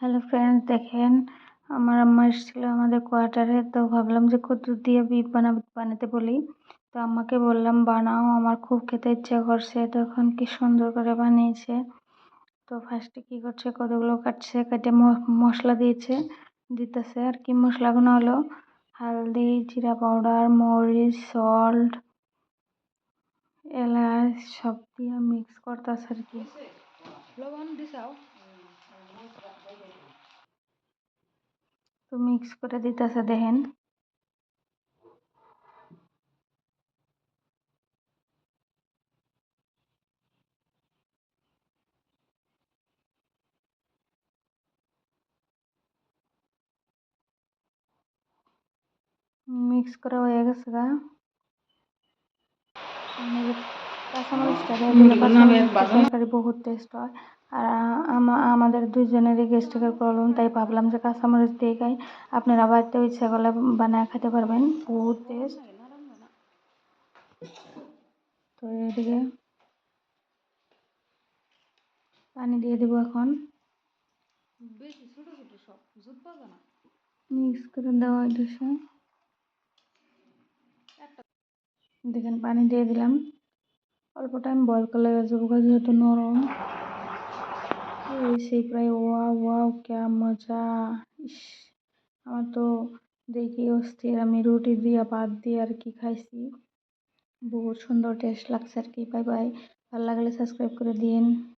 Hello friends, দেখেন আমার আম্মা এসেছিল আমাদের কোয়ার্টারে। তো ভাবলাম যে কদ্দু দিয়ে বিফ বানাতে বলি। তো আম্মাকে বললাম বানাও, আমার খুব খেতে ইচ্ছা করছে। তো এখন কি সুন্দর করে বানিয়েছে। তো ফার্স্টে কি করছে, কতগুলো কাটছে, কেটে মশলা দিতেছে। আর কি মশলাগুলো হলো হালদি, জিরা পাউডার, মরিচ, সল্ট, এলাচ সব দিয়ে মিক্স করতেছে আর কি। লবণ দিছাও তো মিক্স করে দিতেছে, দেখেন। মিক্স করা হয়ে গেছে গা। কাঁচামরিচটা দিয়ে দিলে তরকারি বহুত টেস্ট হয়। আর আমাদের দুজনেরই গ্যাস্ট্রিকের প্রবলেম, তাই ভাবলাম যে কাঁচামরিচ দিয়ে খাই। আপনারা বাড়িতে ইচ্ছা করলে বানায় খেতে পারবেন, বহুত টেস্ট। তো এদিকে পানি দিয়ে দিব এখন। মিক্স করে দেওয়া হইতেছে, দেখেন পানি দিয়ে দিলাম। অল্প টাইম বয়ল করলে যাবো, যেহেতু নরম হয়েছে প্রায়। ওয়াও ওয়াও, ক্যা মজা! ইস, আমার তো দেখি অস্থির। আমি রুটি দিয়ে ভাত দিয়ে আর কি খাইছি, বহুত সুন্দর টেস্ট লাগছে আর কি। বাই বাই, ভালো লাগলে সাবস্ক্রাইব করে দিন।